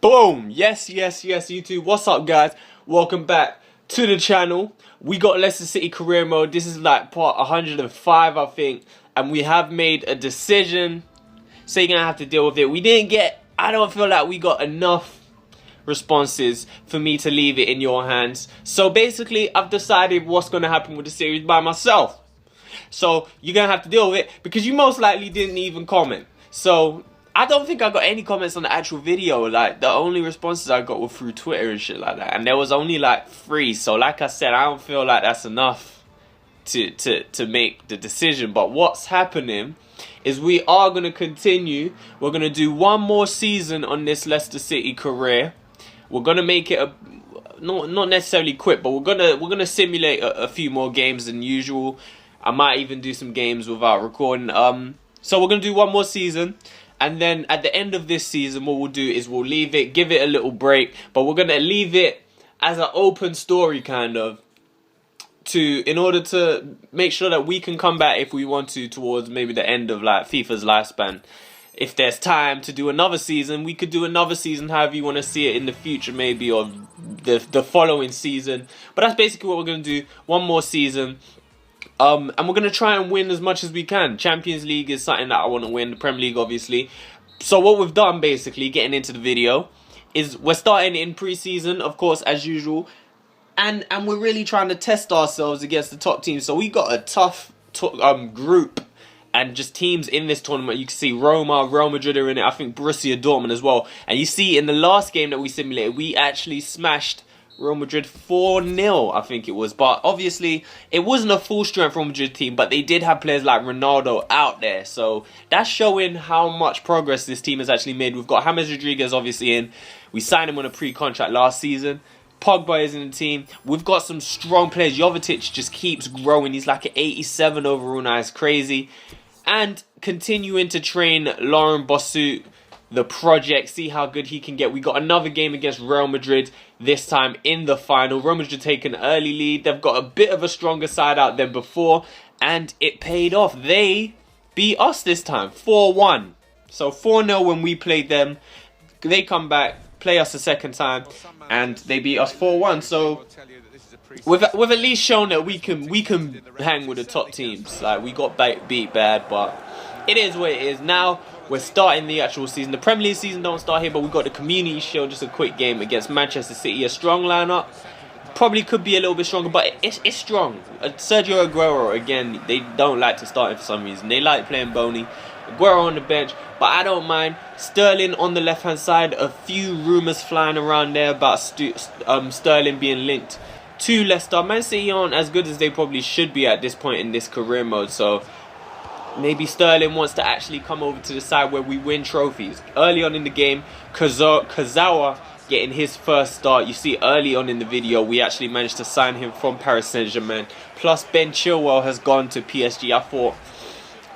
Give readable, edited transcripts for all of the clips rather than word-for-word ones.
Boom! Yes, YouTube. What's up, guys? Welcome back to the channel. We got Leicester City career mode. This is like part 105, I think. And we have made a decision. So you're going to have to deal with it. I don't feel like we got enough responses for me to leave it in your hands. So basically, I've decided what's going to happen with the series by myself. So you're going to have to deal with it because you most likely didn't even comment. So I don't think I got any comments on the actual video. Like, the only responses I got were through Twitter and shit like that. And there was only like 3. So like I said, I don't feel like that's enough to make the decision. But what's happening is we are going to continue. We're going to do one more season on this Leicester City career. We're going to make it not necessarily quit, but we're gonna simulate a few more games than usual. I might even do some games without recording. So we're gonna do one more season. And then at the end of this season, what we'll do is we'll leave it, give it a little break. But we're going to leave it as an open story, kind of, in order to make sure that we can come back if we want to towards maybe the end of like FIFA's lifespan. If there's time to do another season, we could do another season, however you want to see it in the future, maybe, or the following season. But that's basically what we're going to do. One more season. And we're going to try and win as much as we can. Champions League is something that I want to win. The Premier League, obviously. So what we've done, basically, getting into the video, is we're starting in pre-season, of course, as usual. And we're really trying to test ourselves against the top teams. So we got a tough group and just teams in this tournament. You can see Roma, Real Madrid are in it. I think Borussia Dortmund as well. And you see in the last game that we simulated, we actually smashed Real Madrid 4-0, I think it was. But obviously, it wasn't a full-strength Real Madrid team, but they did have players like Ronaldo out there. So that's showing how much progress this team has actually made. We've got James Rodriguez obviously in. We signed him on a pre-contract last season. Pogba is in the team. We've got some strong players. Jovetic just keeps growing. He's like an 87 overall now. It's crazy. And continuing to train Laurent Bossu, the project, see how good he can get. We got another game against Real Madrid, this time in the final. Real Madrid take an early lead. They've got a bit of a stronger side out than before, and it paid off. They beat us this time, 4-1. So 4-0 when we played them. They come back, play us a second time, and they beat us 4-1. So we've at least shown that we can hang with the top teams. Like, we got beat bad, but it is what it is. Now we're starting the actual season. The Premier League season don't start here, but we've got the Community Shield, just a quick game against Manchester City. A strong lineup. Probably could be a little bit stronger, but it's strong. Sergio Aguero, again, they don't like to start him for some reason. They like playing Boney. Aguero on the bench, but I don't mind. Sterling on the left-hand side. A few rumours flying around there about Sterling being linked to Leicester. Man City aren't as good as they probably should be at this point in this career mode, so maybe Sterling wants to actually come over to the side where we win trophies. Early on in the game, Kazawa getting his first start. You see early on in the video, we actually managed to sign him from Paris Saint-Germain. Plus, Ben Chilwell has gone to PSG. I thought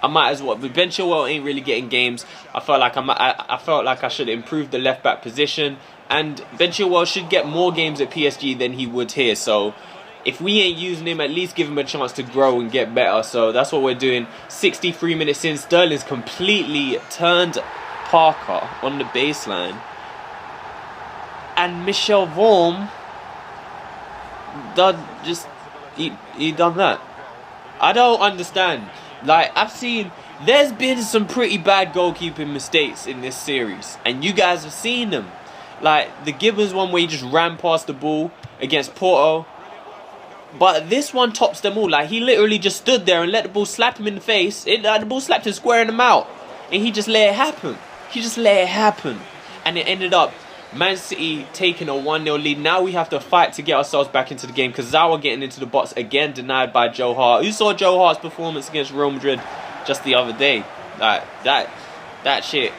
I might as well, but Ben Chilwell ain't really getting games. I felt like I should improve the left-back position. And Ben Chilwell should get more games at PSG than he would here. So if we ain't using him, at least give him a chance to grow and get better. So that's what we're doing. 63 minutes in, Sterling's completely turned Parker on the baseline. And Michel Vorm he done that. I don't understand. Like, there's been some pretty bad goalkeeping mistakes in this series, and you guys have seen them. Like the Gibbons one where he just ran past the ball against Porto. But this one tops them all. Like, he literally just stood there and let the ball slap him in the face. The ball slapped him square in the mouth. And he just let it happen. He just let it happen. And it ended up Man City taking a 1-0 lead. Now we have to fight to get ourselves back into the game. Kazawa getting into the box again, denied by Joe Hart. Who saw Joe Hart's performance against Real Madrid just the other day? Like, that shit.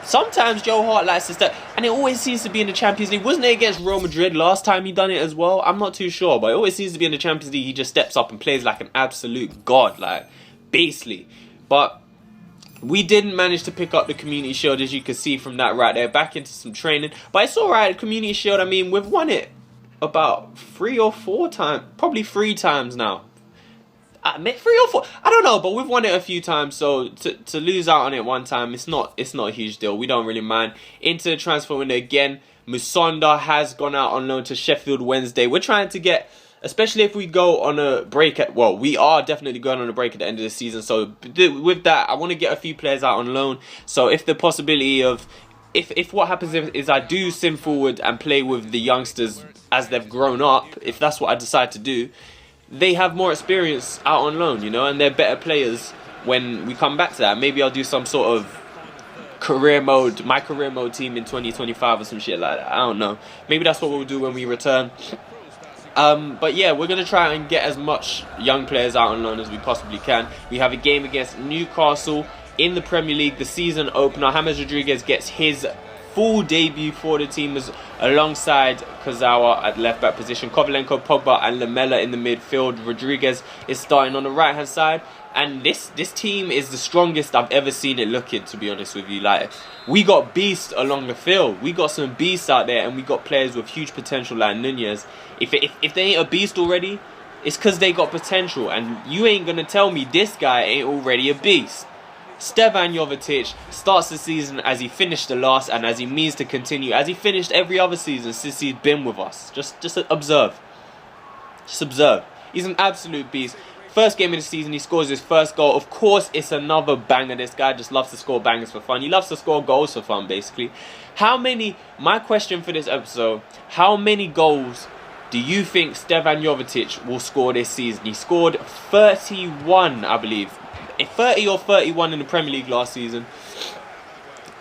Sometimes Joe Hart likes to step, and it always seems to be in the Champions League. Wasn't it against Real Madrid last time he done it as well? I'm not too sure, but it always seems to be in the Champions League. He just steps up and plays like an absolute god, like, basically. But we didn't manage to pick up the Community Shield, as you can see from that right there. Back into some training, but it's alright. Community Shield, I mean, we've won it about 3 or 4 times, probably 3 times now. Maybe 3 or 4. I don't know, but we've won it a few times, so to lose out on it one time, it's not a huge deal. We don't really mind. Into the transfer window again. Musonda has gone out on loan to Sheffield Wednesday. We're trying to get, especially if we go on a break we are definitely going on a break at the end of the season. So with that, I want to get a few players out on loan. So if the possibility of, if what happens is I do sim forward and play with the youngsters as they've grown up, if that's what I decide to do, they have more experience out on loan, you know, and they're better players when we come back to that. Maybe I'll do some sort of my career mode team in 2025 or some shit like that. I don't know. Maybe that's what we'll do when we return. But yeah, we're going to try and get as much young players out on loan as we possibly can. We have a game against Newcastle in the Premier League, the season opener. James Rodriguez gets his full debut for the team alongside Kazawa at left back position. Kovalenko, Pogba and Lamela in the midfield. Rodriguez is starting on the right hand side. And this team is the strongest I've ever seen it looking, to be honest with you. Like, we got beasts along the field. We got some beasts out there, and we got players with huge potential like Nunez. If they ain't a beast already, it's because they got potential. And you ain't going to tell me this guy ain't already a beast. Stevan Jovetic starts the season as he finished the last, and as he means to continue, as he finished every other season since he's been with us. Just observe. Just observe. He's an absolute beast. First game of the season, he scores his first goal. Of course, it's another banger. This guy just loves to score bangers for fun. He loves to score goals for fun, basically. My question for this episode, how many goals do you think Stevan Jovetic will score this season? He scored 31, I believe. 30 or 31 in the Premier League last season.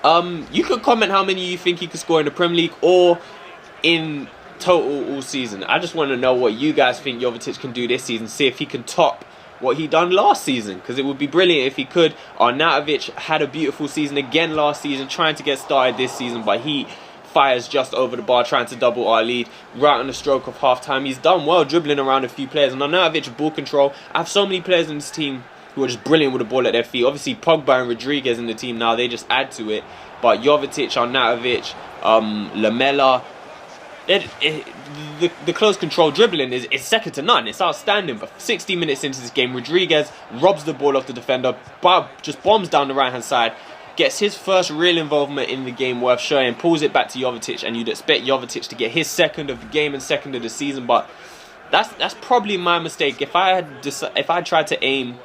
You could comment how many you think he could score in the Premier League or in total all season. I just want to know what you guys think Jovetic can do this season. See if he can top what he done last season, because it would be brilliant if he could. Arnautovic had a beautiful season again last season, trying to get started this season, but he fires just over the bar, trying to double our lead right on the stroke of half time. He's done well dribbling around a few players, and Arnautovic ball control. I have so many players in this team who are just brilliant with the ball at their feet. Obviously Pogba and Rodriguez in the team now, they just add to it. But Jovetic, Arnautovic, Lamela, the close control dribbling is second to none. It's outstanding. But 60 minutes into this game, Rodriguez robs the ball off the defender, just bombs down the right hand side, gets his first real involvement in the game worth showing, pulls it back to Jovetic, and you'd expect Jovetic to get his second of the game and second of the season. But that's probably my mistake. If I tried to aim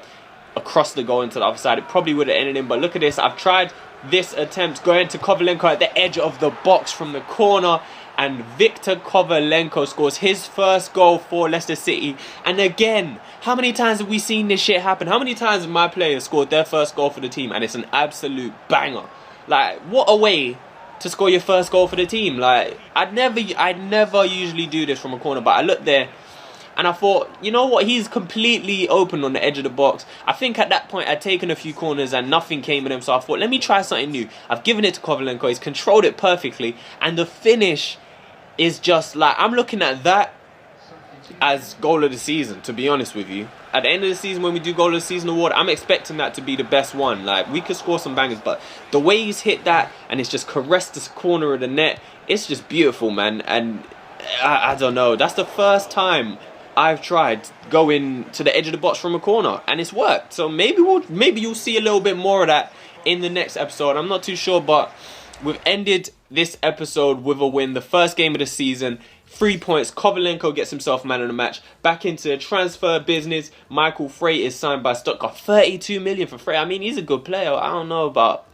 across the goal into the other side, it probably would have ended in. But look at this. I've tried this attempt going to Kovalenko at the edge of the box from the corner, and Victor Kovalenko scores his first goal for Leicester City. And again, how many times have we seen this shit happen? How many times have my players scored their first goal for the team and it's an absolute banger? Like, what a way to score your first goal for the team. Like, I'd never usually do this from a corner, but I looked there and I thought, you know what, he's completely open on the edge of the box. I think at that point I'd taken a few corners and nothing came in him, so I thought, let me try something new. I've given it to Kovalenko, he's controlled it perfectly, and the finish is just like, I'm looking at that as goal of the season, to be honest with you. At the end of the season, when we do goal of the season award, I'm expecting that to be the best one. Like, we could score some bangers, but the way he's hit that and it's just caressed the corner of the net, it's just beautiful, man. And I don't know, that's the first time I've tried going to the edge of the box from a corner, and it's worked. So maybe you'll see a little bit more of that in the next episode. I'm not too sure, but we've ended this episode with a win. The first game of the season, 3 points. Kovalenko gets himself man of the match. Back into transfer business. Michael Frey is signed by Stuttgart. 32 million for Frey. I mean, he's a good player. I don't know about...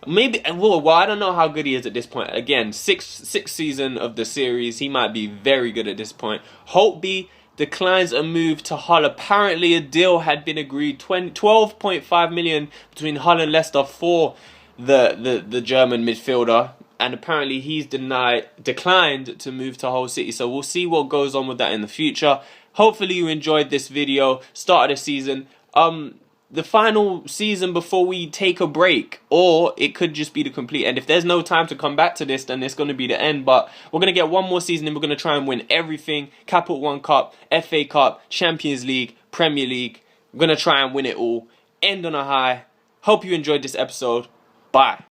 Maybe... Well, I don't know how good he is at this point. Again, sixth season of the series. He might be very good at this point. Holtby declines a move to Hull. Apparently, a deal had been agreed. 12.5 million between Hull and Leicester for the German midfielder, and apparently he's declined to move to Hull City. So we'll see what goes on with that in the future. Hopefully you enjoyed this video. Start of the season, the final season before we take a break, or it could just be the complete end. If there's no time to come back to this, then it's going to be the end. But we're going to get one more season and we're going to try and win everything. Capital One Cup, FA Cup, Champions League, Premier League. We're going to try and win it all. End on a high. Hope you enjoyed this episode. Bye.